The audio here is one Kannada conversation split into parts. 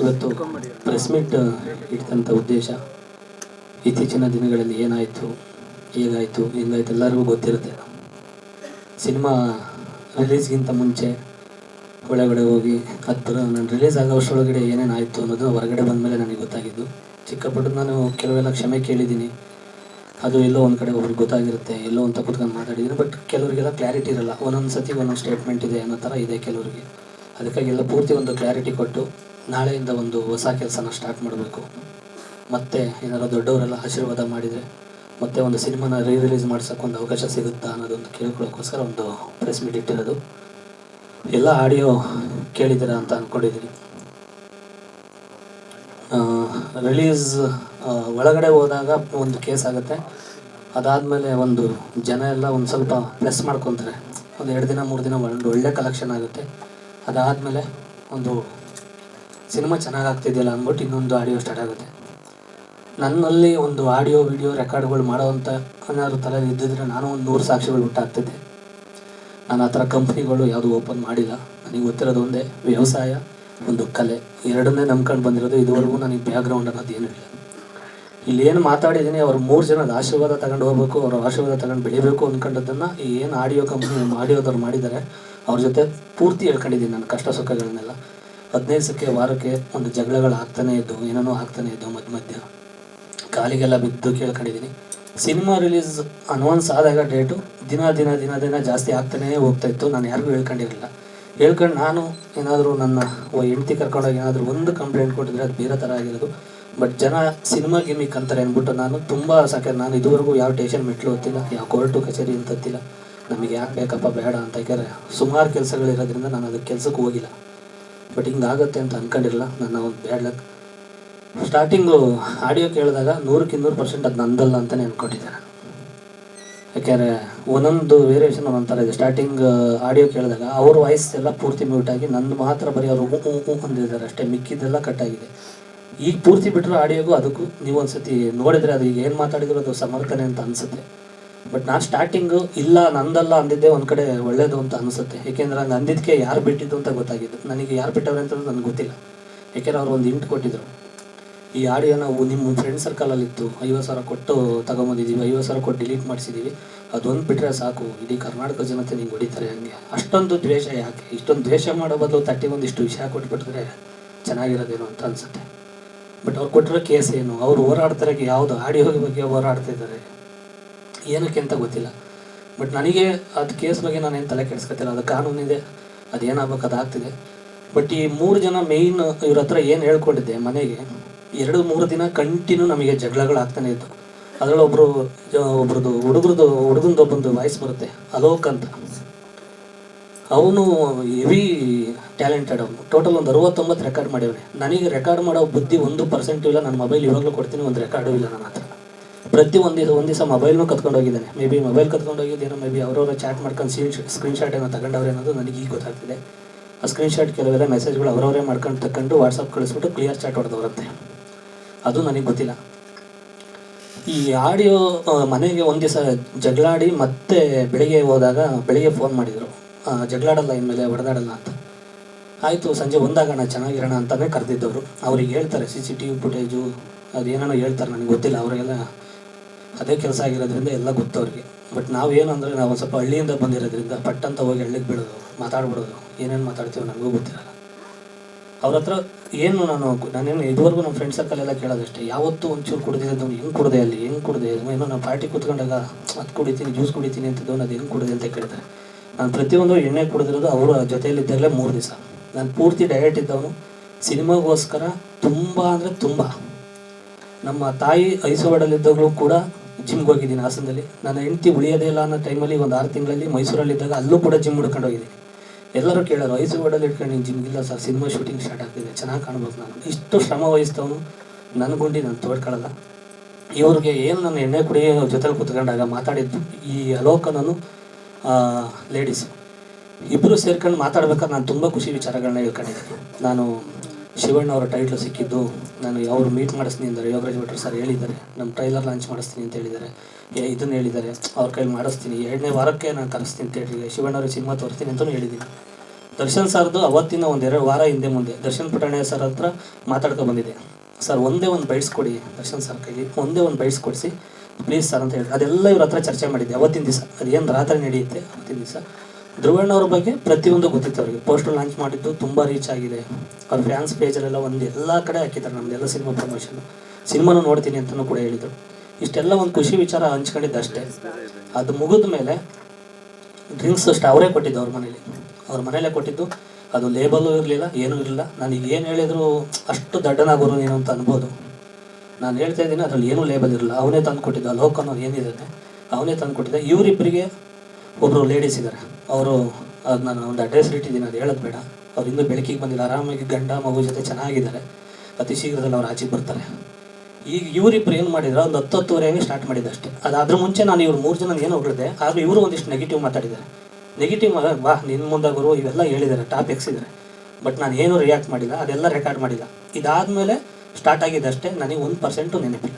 ಇವತ್ತು ಪ್ರೆಸ್ ಮೀಟ್ ಇಟ್ಟಂಥ ಉದ್ದೇಶ ಇತ್ತೀಚಿನ ದಿನಗಳಲ್ಲಿ ಏನಾಯಿತು, ಹೇಗಾಯಿತು, ಹೆಂಗಾಯಿತು ಎಲ್ಲರಿಗೂ ಗೊತ್ತಿರುತ್ತೆ. ಸಿನಿಮಾ ರಿಲೀಸ್ಗಿಂತ ಮುಂಚೆ ಒಳಗಡೆ ಹೋಗಿ ನಾನು ರಿಲೀಸ್ ಆಗೋ ವರ್ಷದೊಳಗಡೆ ಏನೇನಾಯಿತು ಅನ್ನೋದು ಹೊರಗಡೆ ಬಂದ ಮೇಲೆ ನನಗೆ ಗೊತ್ತಾಗಿದ್ದು. ಚಿಕ್ಕಪುಟ್ಟು ನಾನು ಕೆಲವೆಲ್ಲ ಕ್ಷಮೆ ಕೇಳಿದ್ದೀನಿ, ಅದು ಎಲ್ಲೋ ಒಂದು ಕಡೆ ಒಬ್ರಿಗೆ ಗೊತ್ತಾಗಿರುತ್ತೆ, ಎಲ್ಲೋ ಅಂತ ಕೂತ್ಕೊಂಡು ಮಾತಾಡಿದ್ದೀನಿ. ಬಟ್ ಕೆಲವರಿಗೆಲ್ಲ ಕ್ಲಾರಿಟಿ ಇರಲ್ಲ, ಒಂದೊಂದು ಸತಿ ಒಂದೊಂದು ಸ್ಟೇಟ್ಮೆಂಟ್ ಇದೆ ಅನ್ನೋ ಥರ ಇದೆ ಕೆಲವರಿಗೆ. ಅದಕ್ಕಾಗಿ ಎಲ್ಲ ಪೂರ್ತಿ ಒಂದು ಕ್ಲಾರಿಟಿ ಕೊಟ್ಟು ನಾಳೆಯಿಂದ ಒಂದು ಹೊಸ ಕೆಲಸನ ಸ್ಟಾರ್ಟ್ ಮಾಡಬೇಕು. ಮತ್ತು ಏನಾದ್ರು ದೊಡ್ಡವರೆಲ್ಲ ಆಶೀರ್ವಾದ ಮಾಡಿದರೆ ಮತ್ತೆ ಒಂದು ಸಿನಿಮಾನ ರಿಲೀಸ್ ಮಾಡ್ಸೋಕ್ಕೆ ಒಂದು ಅವಕಾಶ ಸಿಗುತ್ತಾ ಅನ್ನೋದೊಂದು ಕೇಳ್ಕೊಳ್ಳೋಕ್ಕೋಸ್ಕರ ಒಂದು ಪ್ರೆಸ್ ಮೀಟ್ ಇಟ್ಟಿರೋದು. ಎಲ್ಲ ಆಡಿಯೋ ಕೇಳಿದ್ದೀರಾ ಅಂತ ಅಂದ್ಕೊಂಡಿದ್ದೀನಿ. ರಿಲೀಸ್ ಒಳಗಡೆ ಹೋದಾಗ ಒಂದು ಕೇಸ್ ಆಗುತ್ತೆ, ಅದಾದಮೇಲೆ ಒಂದು ಜನ ಎಲ್ಲ ಒಂದು ಸ್ವಲ್ಪ ಪ್ರೆಸ್ ಮಾಡ್ಕೊತಾರೆ. ಒಂದು 2 ದಿನ 3 ದಿನ ಒಂದು ಒಳ್ಳೆ ಕಲೆಕ್ಷನ್ ಆಗುತ್ತೆ. ಅದಾದಮೇಲೆ ಒಂದು ಸಿನಿಮಾ ಚೆನ್ನಾಗಾಗ್ತಿದೆಯಲ್ಲ ಅಂದ್ಬಿಟ್ಟು ಇನ್ನೊಂದು ಆಡಿಯೋ ಸ್ಟಾರ್ಟ್ ಆಗುತ್ತೆ. ನನ್ನಲ್ಲಿ ಒಂದು ಆಡಿಯೋ ವಿಡಿಯೋ ರೆಕಾರ್ಡ್ಗಳು ಮಾಡೋವಂಥ ಏನಾದ್ರು ತಲೆಯಲ್ಲಿ ಇದ್ದಿದ್ರೆ ನಾನು ಒಂದು 100 ಸಾಕ್ಷಿಗಳು ಹುಟ್ಟಾಗ್ತಿದ್ದೆ. ನಾನು ಆ ಥರ ಕಂಪ್ನಿಗಳು ಯಾವುದು ಓಪನ್ ಮಾಡಿಲ್ಲ. ನನಗೆ ಗೊತ್ತಿರೋದು ಒಂದೇ, ವ್ಯವಸಾಯ, ಒಂದು ಕಲೆ, ಎರಡನ್ನೇ ನಂಬ್ಕೊಂಡು ಬಂದಿರೋದು. ಇದುವರೆಗೂ ನನಗೆ ಬ್ಯಾಕ್ಗ್ರೌಂಡ್ ಅನ್ನೋದು ಏನೂ ಇಲ್ಲ. ಇಲ್ಲಿ ಏನು ಮಾತಾಡಿದ್ದೀನಿ, ಅವ್ರು 3 ಜನದ ಆಶೀರ್ವಾದ ತಗೊಂಡು ಹೋಗ್ಬೇಕು, ಅವ್ರ ಆಶೀರ್ವಾದ ತಗೊಂಡು ಬೆಳಿಬೇಕು ಅಂದ್ಕೊಂಡದ್ದನ್ನು ಏನು ಆಡಿಯೋ ಕಂಪ್ನಿ ಆಡಿಯೋದವ್ರು ಮಾಡಿದ್ದಾರೆ ಅವ್ರ ಜೊತೆ ಪೂರ್ತಿ ಹೇಳ್ಕೊಂಡಿದ್ದೀನಿ. ನನ್ನ ಕಷ್ಟ ಸುಖಗಳನ್ನೆಲ್ಲ 15 ದಿವಸಕ್ಕೆ ವಾರಕ್ಕೆ ಒಂದು ಜಗಳಗಳು ಆಗ್ತಾನೇ ಇದ್ದು, ಏನೇನೋ ಆಗ್ತಾನೇ ಇದ್ದು, ಮಧ್ಯ ಕಾಲಿಗೆಲ್ಲ ಬಿದ್ದು ಕೇಳ್ಕೊಂಡಿದ್ದೀನಿ. ಸಿನಿಮಾ ರಿಲೀಸ್ ಅನೌನ್ಸ್ ಆದಾಗ ಡೇಟು ದಿನ ದಿನ ದಿನ ದಿನ ಜಾಸ್ತಿ ಆಗ್ತಾನೇ ಹೋಗ್ತಾಯಿತ್ತು. ನಾನು ಯಾರಿಗೂ ಹೇಳ್ಕೊಂಡಿರಲಿಲ್ಲ. ಹೇಳ್ಕೊಂಡು ನಾನು ಏನಾದರೂ ನನ್ನ ಹೆಂಡ್ತಿ ಕರ್ಕೊಂಡೋಗಿ ಏನಾದರೂ ಒಂದು ಕಂಪ್ಲೇಂಟ್ ಕೊಟ್ಟಿದ್ರೆ ಅದು ಬೇರೆ ಥರ ಆಗಿರೋದು. ಬಟ್ ಜನ ಸಿನಿಮಾ ಗಿಮಿಕ್ ಅಂತಾರೆ ಅಂದ್ಬಿಟ್ಟು ನಾನು ತುಂಬ ನಾನು ಇದುವರೆಗೂ ಯಾವ ಸ್ಟೇಷನ್ ಮೆಟ್ಲು ಹೊತ್ತಿಲ್ಲ, ಯಾವ ಕೋರ್ಟು ಕಚೇರಿ ಅಂತ ಹತ್ತಿಲ್ಲ. ನಮಗೆ ಯಾಕೆ ಬೇಕಪ್ಪ ಬೇಡ ಅಂತ. ಯಾಕಂದರೆ ಸುಮಾರು ಕೆಲಸಗಳಿರೋದ್ರಿಂದ ನಾನು ಅದಕ್ಕೆ ಕೆಲಸಕ್ಕೆ ಹೋಗಿಲ್ಲ. ಬಟ್ ಹಿಂಗಾಗುತ್ತೆ ಅಂತ ಅಂದ್ಕೊಂಡಿರಲ್ಲ. ನನ್ನ ಒಂದು ಬ್ಯಾಡ್ ಲಕ್. ಸ್ಟಾರ್ಟಿಂಗು ಆಡಿಯೋ ಕೇಳಿದಾಗ 100% ಅದು ನಂದಲ್ಲ ಅಂತಲೇ ಅಂದ್ಕೊಂಡಿದ್ದೆ ನಾನು. ಯಾಕೆಂದರೆ ಒಂದೊಂದು ವೇರಿಯೇಷನ್ ಒಂದೊಂಥರ ಇದೆ. ಸ್ಟಾರ್ಟಿಂಗ್ ಆಡಿಯೋ ಕೇಳಿದಾಗ ಅವ್ರ ವಾಯ್ಸ್ ಎಲ್ಲ ಪೂರ್ತಿ ಮ್ಯೂಟಾಗಿ ನಂದು ಮಾತ್ರ ಬರೀ ಅವರು ಅಂದಿದ್ದಾರೆ ಅಷ್ಟೇ, ಮಿಕ್ಕಿದ್ದೆಲ್ಲ ಕಟ್ಟಾಗಿದೆ. ಈಗ ಪೂರ್ತಿ ಬಿಟ್ಟರು ಆಡಿಯೋಗೂ ಅದಕ್ಕೂ ನೀವು ಒಂದು ಸತಿ ನೋಡಿದರೆ ಅದು ಈಗ ಏನು ಮಾತಾಡಿದ್ರು ಅದು ಸಮರ್ಥನೆ ಅಂತ ಅನಿಸುತ್ತೆ. ಬಟ್ ನಾನು ಸ್ಟಾರ್ಟಿಂಗು ಇಲ್ಲ ನಂದಲ್ಲ ಅಂದಿದ್ದೆ ಒಂದು ಕಡೆ ಒಳ್ಳೇದು ಅಂತ ಅನಿಸುತ್ತೆ. ಏಕೆಂದರೆ ಹಂಗೆ ಅಂದಿದ್ದಕ್ಕೆ ಯಾರು ಬಿಟ್ಟಿದ್ದು ಅಂತ ಗೊತ್ತಾಗಿದ್ದು. ನನಗೆ ಯಾರು ಬಿಟ್ಟವ್ರೆ ಅಂತ ನನಗೆ ಗೊತ್ತಿಲ್ಲ. ಏಕೆಂದರೆ ಅವ್ರು ಒಂದು ಇಂಟ್ ಕೊಟ್ಟಿದ್ದರು, ಈ ಆಡಿಯೋ ನಾವು ನಿಮ್ಮ ಫ್ರೆಂಡ್ ಸರ್ಕಲಲ್ಲಿತ್ತು, 50,000 ಕೊಟ್ಟು ತೊಗೊಂಬಂದಿದ್ದೀವಿ, 50,000 ಕೊಟ್ಟು ಡಿಲೀಟ್ ಮಾಡಿಸಿದ್ದೀವಿ, ಅದೊಂದು ಬಿಟ್ಟರೆ ಸಾಕು, ಇಡೀ ಕರ್ನಾಟಕ ಜನತೆ ನಿಂಗೆ ಹೊಡಿತಾರೆ. ಹಂಗೆ ಅಷ್ಟೊಂದು ದ್ವೇಷ ಯಾಕೆ? ಇಷ್ಟೊಂದು ದ್ವೇಷ ಮಾಡೋ ಬದಲು ಒಂದಿಷ್ಟು ವಿಷಯ ಕೊಟ್ಬಿಟ್ಟಿದ್ರೆ ಚೆನ್ನಾಗಿರೋದೇನೋ ಅಂತ ಅನಿಸುತ್ತೆ. ಬಟ್ ಅವ್ರು ಕೊಟ್ಟಿರೋ ಕೇಸ್ ಏನು, ಅವ್ರು ಹೋರಾಡ್ತಾರೆ, ಯಾವುದು ಆಡಿಯೋ ಬಗ್ಗೆ ಹೋರಾಡ್ತಿದ್ದಾರೆ ಏನಕ್ಕೆ ಅಂತ ಗೊತ್ತಿಲ್ಲ. ಬಟ್ ನನಗೆ ಅದು ಕೇಸ್ ಬಗ್ಗೆ ನಾನೇನು ತಲೆ ಕೆಡಿಸ್ಕೊತಿಲ್ಲ. ಅದು ಕಾನೂನಿದೆ, ಅದೇನಾಗಬೇಕು ಅದಾಗ್ತಿದೆ. ಬಟ್ ಈ 3 ಜನ ಮೇಯ್ನ್ ಇವ್ರ ಹತ್ರ ಏನು ಹೇಳ್ಕೊಂಡಿದ್ದೆ, ಮನೆಗೆ 2-3 ದಿನ ಕಂಟಿನ್ಯೂ ನಮಗೆ ಜಗಳಗಳಾಗ್ತಾನೆ ಇತ್ತು. ಅದರಲ್ಲಿ ಹುಡುಗಂದೊಬ್ಬಂದು ವಾಯ್ಸ್ ಬರುತ್ತೆ, ಅಲೋಕ್ ಅಂತ. ಅವನು ಹೆವಿ ಟ್ಯಾಲೆಂಟೆಡ್. ಅವನು ಟೋಟಲ್ ಒಂದು 69 ರೆಕಾರ್ಡ್ ಮಾಡಿವನೆ. ನನಗೆ ರೆಕಾರ್ಡ್ ಮಾಡೋ ಬುದ್ಧಿ 1% ಇಲ್ಲ. ನನ್ನ ಮೊಬೈಲ್ ಇವಾಗಲೂ ಕೊಡ್ತೀನಿ, ಒಂದು ರೆಕಾರ್ಡು ಇಲ್ಲ ನನ್ನ ಹತ್ರ. ಪ್ರತಿ ಒಂದು ದಿವಸ ಮೊಬೈಲ್ನೂ ಕತ್ಕೊಂಡು ಹೋಗಿದ್ದಾನೆ. ಮೇ ಬಿ ಮೊಬೈಲ್ ಕತ್ಕೊಂಡು ಹೋಗಿದ್ದೇನೋ, ಮೇ ಬಿ ಅವರವರ ಚಾಟ್ ಮಾಡ್ಕೊಂಡು ಸ್ಕ್ರೀನ್ಶಾಟ್ ಏನೋ ತಗೊಂಡವ್ರೆ ಅನ್ನೋದು ನನಗೆ ಈಗ ಗೊತ್ತಾಗ್ತಿದೆ. ಆ ಸ್ಕ್ರೀನ್ಶಾಟ್ ಕೆಲವೆಲ್ಲ ಮೆಸೇಜ್ಗಳು ಅವರವರೇ ಮಾಡ್ಕೊಂಡು ತಗೊಂಡು ವಾಟ್ಸಪ್ ಕಳಿಸ್ಬಿಟ್ಟು ಕ್ಲಿಯರ್ ಚಾಟ್ ಹೊಡೆದವ್ರಂತೆ. ಅದು ನನಗೆ ಗೊತ್ತಿಲ್ಲ. ಈ ಆಡಿಯೋ ಮನೆಗೆ ಒಂದು ದಿವಸ ಜಗಳಾಡಿ ಮತ್ತೆ ಬೆಳಿಗ್ಗೆ ಹೋದಾಗ ಬೆಳಿಗ್ಗೆ ಫೋನ್ ಮಾಡಿದರು, ಜಗಳಾಡಲ್ಲ ಇನ್ಮೇಲೆ, ಹೊಡೆದಾಡಲ್ಲ ಅಂತ. ಆಯಿತು, ಸಂಜೆ ಒಂದಾಗೋಣ ಚೆನ್ನಾಗಿರೋಣ ಅಂತಲೇ ಕರೆದಿದ್ದವರು. ಅವ್ರಿಗೆ ಹೇಳ್ತಾರೆ CCTV ಫುಟೇಜು ಅದೇನೋ ಹೇಳ್ತಾರೆ, ನನಗೆ ಗೊತ್ತಿಲ್ಲ. ಅವರಿಗೆಲ್ಲ ಅದೇ ಕೆಲಸ ಆಗಿರೋದ್ರಿಂದ ಎಲ್ಲ ಗೊತ್ತವ್ರಿಗೆ. ಬಟ್ ನಾವೇನು ಅಂದರೆ ನಾವು ಒಂದು ಸ್ವಲ್ಪ ಹಳ್ಳಿಯಿಂದ ಬಂದಿರೋದ್ರಿಂದ ಪಟ್ಟಂತ ಹೋಗಿ ಹಳ್ಳಿಗೆ ಬಿಡೋದು, ಮಾತಾಡ್ಬಿಡೋದು, ಏನೇನು ಮಾತಾಡ್ತೀವೋ ನನಗೂ ಗೊತ್ತಿರಲ್ಲ. ಅವ್ರ ಹತ್ರ ನಾನೇನು ಇದುವರೆಗೂ ನಮ್ಮ ಫ್ರೆಂಡ್ ಸರ್ಕಲೆಲ್ಲ ಕೇಳೋದಷ್ಟೇ, ಯಾವತ್ತೂ ಒಂಚೂರು ಕುಡ್ದಿದ್ದು ಹೆಂಗೆ ಕುಡ್ದೆ, ಅಲ್ಲಿ ಹೆಂಗೆ ಕುಡ್ದೆ, ಏನೋ ನಾವು ಪಾರ್ಟಿ ಕೂತ್ಕೊಂಡಾಗ ಅದು ಕುಡಿತೀನಿ, ಜ್ಯೂಸ್ ಕುಡಿತೀನಿ ಅಂತದ್ದು, ಅದು ಹೆಂಗೆ ಕುಡ್ದೆ ಅಂತ ಕೇಳ್ತಾರೆ. ನಾನು ಪ್ರತಿಯೊಂದು ಎಣ್ಣೆ ಕುಡಿದಿರೋದು ಅವರ ಜೊತೆಯಲ್ಲಿದ್ದಾಗಲೇ 3 ದಿವಸ. ನಾನು ಪೂರ್ತಿ ಡಯಟ್ ಇದ್ದವನು. ಸಿನಿಮಾಗೋಸ್ಕರ ತುಂಬ ಅಂದರೆ ತುಂಬ. ನಮ್ಮ ತಾಯಿ ಐಸೋಡಲ್ಲಿದ್ದಾಗಲೂ ಕೂಡ ಜಿಮ್ಗೆ ಹೋಗಿದ್ದೀನಿ ಹಾಸನದಲ್ಲಿ. ನನ್ನ ಹೆಂಡತಿ ಉಳಿಯೋದೇ ಇಲ್ಲ ಅನ್ನೋ ಟೈಮಲ್ಲಿ ಒಂದು 6 ತಿಂಗಳಲ್ಲಿ ಮೈಸೂರಲ್ಲಿದ್ದಾಗ ಅಲ್ಲೂ ಕೂಡ ಜಿಮ್ ಹುಡ್ಕೊಂಡು ಹೋಗಿದ್ದೀನಿ. ಎಲ್ಲರೂ ಕೇಳೋರು, ಐಸೋಡಲ್ಲಿ ಇಟ್ಕೊಂಡು ಜಿಮ್ಗಿಲ್ಲ ಸರ್, ಸಿನಿಮಾ ಶೂಟಿಂಗ್ ಸ್ಟಾರ್ಟ್ ಆಗ್ತಿದೆ, ಚೆನ್ನಾಗಿ ಕಾಣ್ಬೇಕು. ನಾನು ಇಷ್ಟು ಶ್ರಮ ವಹಿಸ್ತವನು, ನನ್ನ ಗುಂಡಿ ನಾನು ತೋಡ್ಕೊಳ್ಳಲ್ಲ. ಇವ್ರಿಗೆ ಏನು ನನ್ನ ಎಣ್ಣೆ ಕುಡಿಯೋ ಜೊತೆಲಿ ಕೂತ್ಕೊಂಡಾಗ ಮಾತಾಡಿದ್ದು ಈ ಅಲೋಕನೂ ಲೇಡೀಸು ಇಬ್ಬರು ಸೇರ್ಕೊಂಡು ಮಾತಾಡ್ಬೇಕಾದ್ರೆ ನಾನು ತುಂಬ ಖುಷಿ ವಿಚಾರಗಳನ್ನ ಹೇಳ್ಕೊಂಡಿದ್ದೀನಿ. ನಾನು ಶಿವಣ್ಣ ಅವರ ಟೈಟ್ಲು ಸಿಕ್ಕಿದ್ದು, ನಾನು ಅವ್ರು ಮೀಟ್ ಮಾಡಿಸ್ತೀನಿ ಅಂದರೆ ಯೋಗರಾಜ್ ಭಟ್ರು ಸರ್ ಹೇಳಿದ್ದಾರೆ, ನಮ್ಮ ಟ್ರೈಲರ್ ಲಾಂಚ್ ಮಾಡಿಸ್ತೀನಿ ಅಂತ ಹೇಳಿದ್ದಾರೆ. ಇದನ್ನು ಹೇಳಿದ್ದಾರೆ, ಅವ್ರ ಕೈಲಿ ಮಾಡಿಸ್ತೀನಿ, 2ನೇ ವಾರಕ್ಕೆ ನಾನು ಕರೆಸ್ತೀನಿ ಥಿಯೇಟ್ರಿಗೆ, ಶಿವಣ್ಣವ್ರಿಗೆ ಸಿನಿಮಾ ತೋರಿಸ್ತೀನಿ ಅಂತಲೂ ಹೇಳಿದ್ದೀನಿ. ದರ್ಶನ್ ಸರ್ದು ಅವತ್ತಿನ ಒಂದೆರಡು ವಾರ ಹಿಂದೆ ಮುಂದೆ ದರ್ಶನ್ ಪುಟಾಣೆ ಸರ್ ಹತ್ರ ಮಾತಾಡ್ಕೊಂಡು ಬಂದಿದೆ. ಸರ್ ಒಂದೇ ಒಂದು ಬೈಟ್ಸ್ ಕೊಡಿ ದರ್ಶನ್ ಸರ್ ಕೈಲಿ, ಒಂದೇ ಒಂದು ಬೈಟ್ಸ್ ಕೊಡಿಸಿ ಪ್ಲೀಸ್ ಸರ್ ಅಂತ ಹೇಳಿ ಅದೆಲ್ಲ ಇವ್ರ ಹತ್ರ ಚರ್ಚೆ ಮಾಡಿದ್ದೆ ಅವತ್ತಿನ ದಿವಸ. ಅದೇನು ರಾತ್ರಿ ನಡೆಯುತ್ತೆ ಅವತ್ತಿನ ದಿವಸ. ಧ್ರುವಣ್ಣವ್ರ ಬಗ್ಗೆ ಪ್ರತಿಯೊಂದು ಗೊತ್ತಿತ್ತು ಅವರಿಗೆ. ಪೋಸ್ಟರ್ ಲಾಂಚ್ ಮಾಡಿದ್ದು ತುಂಬ ರೀಚ್ ಆಗಿದೆ. ಅವ್ರ ಫ್ಯಾನ್ಸ್ ಪೇಜಲ್ಲೆಲ್ಲ ಎಲ್ಲ ಕಡೆ ಹಾಕಿದ್ದಾರೆ ನಮ್ಮದೆಲ್ಲ ಸಿನಿಮಾ ಪ್ರಮೋಷನ್. ಸಿನಿಮಾನು ನೋಡ್ತೀನಿ ಅಂತಲೂ ಕೂಡ ಹೇಳಿದರು. ಇಷ್ಟೆಲ್ಲ ಒಂದು ಖುಷಿ ವಿಚಾರ ಹಂಚ್ಕೊಂಡಿದ್ದಷ್ಟೇ. ಅದು ಮುಗಿದ ಮೇಲೆ ಡ್ರಿಂಕ್ಸ್ ಅಷ್ಟು ಅವರೇ ಕೊಟ್ಟಿದ್ದು ಅವ್ರ ಮನೇಲೇ ಕೊಟ್ಟಿದ್ದು. ಅದು ಲೇಬಲು ಇರಲಿಲ್ಲ, ಏನೂ ಇರಲಿಲ್ಲ. ನನಗೆ ಏನು ಹೇಳಿದ್ರು ಅಷ್ಟು ದಡ್ಡನಾಗೋರು ನೀನು ಅಂತ ಅನ್ಬೋದು. ನಾನು ಹೇಳ್ತಾ ಇದ್ದೀನಿ ಅದರಲ್ಲಿ ಏನೂ ಲೇಬಲ್ ಇರಲ್ಲ. ಅವನೇ ತಂದು ಕೊಟ್ಟಿದ್ದು. ಅಲ್ಲಿ ಹೋಗ್ಕೊಂಡು ಏನಿದೆ ಅವನೇ ತಂದು ಕೊಟ್ಟಿದ್ದೆ. ಇವರಿಬ್ಬರಿಗೆ ಒಬ್ಬರು ಲೇಡೀಸ್ ಇದ್ದಾರೆ. ಅವರು ಅದು ನಾನು ಒಂದು ಅಡ್ರೆಸ್ ಇಟ್ಟಿದ್ದೀನಿ, ಅದು ಹೇಳೋದು ಬೇಡ. ಅವ್ರು ಇನ್ನೂ ಬೆಳಕಿಗೆ ಬಂದಿಲ್ಲ, ಆರಾಮಾಗಿ ಗಂಡ ಮಗು ಜೊತೆ ಚೆನ್ನಾಗಿದ್ದಾರೆ. ಅತಿ ಶೀಘ್ರದಲ್ಲಿ ಅವ್ರು ಆಚೆಗೆ ಬರ್ತಾರೆ. ಈಗ ಇವರಿಬ್ಬರು ಏನು ಮಾಡಿದ್ರು, ಒಂದು 10-10:30 ಸ್ಟಾರ್ಟ್ ಮಾಡಿದ್ದಷ್ಟೇ. ಅದಾದ್ರ ಮುಂಚೆ ನಾನು ಇವ್ರು 3 ಜನ ಏನು ಹೊಗಳಿದೆ, ಆದರೆ ಇವರು ಒಂದಿಷ್ಟು ನೆಗೆಟಿವ್ ಮಾತಾಡಿದ್ದಾರೆ. ನೆಗೆಟಿವ್ ಬಾ ನಿನ್ನ ಮುಂದಾಗರು ಇವೆಲ್ಲ ಹೇಳಿದ್ದಾರೆ, ಟಾಪಿಕ್ಸ್ ಇದ್ದಾರೆ. ಬಟ್ ನಾನು ಏನೂ ರಿಯಾಕ್ಟ್ ಮಾಡಿಲ್ಲ, ಅದೆಲ್ಲ ರೆಕಾರ್ಡ್ ಮಾಡಿಲ್ಲ. ಇದಾದಮೇಲೆ ಸ್ಟಾರ್ಟ್ ಆಗಿದ್ದಷ್ಟೇ. ನನಗೆ 1% ನೆನಪಿಲ್ಲ.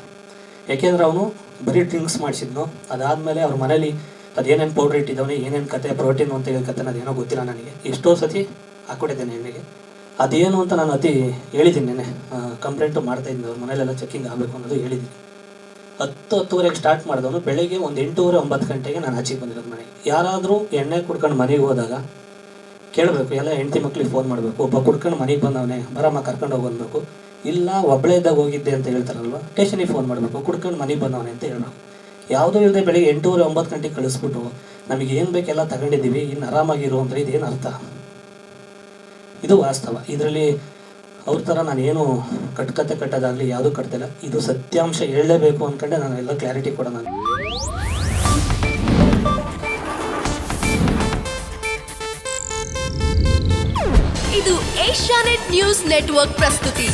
ಯಾಕೆಂದರೆ ಅವನು ಬರೀ ಡ್ರಿಂಕ್ಸ್ ಮಾಡಿಸಿದ್ನು. ಅದಾದಮೇಲೆ ಅವ್ರ ಮನೇಲಿ ಅದೇನೇನು ಪೌಡ್ರ್ ಇಟ್ಟಿದ್ದವನೇ, ಏನೇನು ಕತೆ ಪ್ರೋಟೀನ್ ಅಂತ ಹೇಳಿ ಕತೆ ಅದೇನೋ ಗೊತ್ತಿಲ್ಲ ನನಗೆ. ಎಷ್ಟೋ ಸತಿ ಹಾಕ್ಕೊಟ್ಟಿದ್ದೇನೆ ಎಣ್ಣೆಗೆ. ಅದೇನು ಅಂತ ನಾನು ಹೇಳಿದ್ದೀನಿ ನೆನೆ ಕಂಪ್ಲೇಂಟು ಮಾಡ್ತಾಯಿದ್ದೀನಿ. ಅವ್ರ ಮನೇಲೆಲ್ಲ ಚೆಕ್ಕಿಂಗ್ ಆಗಬೇಕು ಅನ್ನೋದು ಹೇಳಿದ್ದೀನಿ. 10-10:30 ಸ್ಟಾರ್ಟ್ ಮಾಡಿದವನು ಬೆಳಗ್ಗೆ ಒಂದು 8-9 ಗಂಟೆಗೆ ನಾನು ಆಚೆಗೆ ಬಂದಿರೋದು ಮನೆಗೆ. ಯಾರಾದರೂ ಎಣ್ಣೆ ಕುಡ್ಕೊಂಡು ಮನೆಗೆ ಹೋದಾಗ ಕೇಳಬೇಕು, ಎಲ್ಲ ಹೆಂಡತಿ ಮಕ್ಳಿಗೆ ಫೋನ್ ಮಾಡಬೇಕು. ಒಬ್ಬ ಕುಡ್ಕೊಂಡು ಮನೆಗೆ ಬಂದವನೇ ಬರಮ್ಮ ಕರ್ಕೊಂಡು ಹೋಗ್ಬೇಕು. ಇಲ್ಲ ಒಬ್ಬಳೇ ಇದ್ದಾಗ ಹೋಗಿದ್ದೆ ಅಂತ ಹೇಳ್ತಾರಲ್ವ, ಸ್ಟೇಷನಿಗೆ ಫೋನ್ ಮಾಡಬೇಕು, ಕುಡ್ಕೊಂಡು ಮನೆಗೆ ಬಂದವನೇ ಅಂತ ಹೇಳಬೇಕು. ಯಾವುದೂ ಇಲ್ಲದೆ ಬೆಳಗ್ಗೆ 8-9 ಗಂಟೆಗೆ ಕಳಿಸ್ಬಿಟ್ಟು ನಮಗೆ ಏನು ಬೇಕೆಲ್ಲ ತಗೊಂಡಿದ್ದೀವಿ, ಇನ್ನು ಆರಾಮಾಗಿರು ಅಂದರೆ ಇದೇನು ಅರ್ಥ? ಇದು ವಾಸ್ತವ. ಇದರಲ್ಲಿ ಅವ್ರ ಥರ ನಾನೇನು ಕಟ್ಕತೆ ಕಟ್ಟೋದಾಗಲಿ ಯಾವುದೂ ಕಟ್ತಿಲ್ಲ. ಇದು ಸತ್ಯಾಂಶ ಹೇಳಲೇಬೇಕು ಅಂದ್ಕೊಂಡೆ ನಾನು ಎಲ್ಲ ಕ್ಲಾರಿಟಿ ಕೊಡೋಣ. ಇದು ಏಷ್ಯಾನೆಟ್ ನ್ಯೂಸ್ ನೆಟ್ವರ್ಕ್ ಪ್ರಸ್ತುತಿ.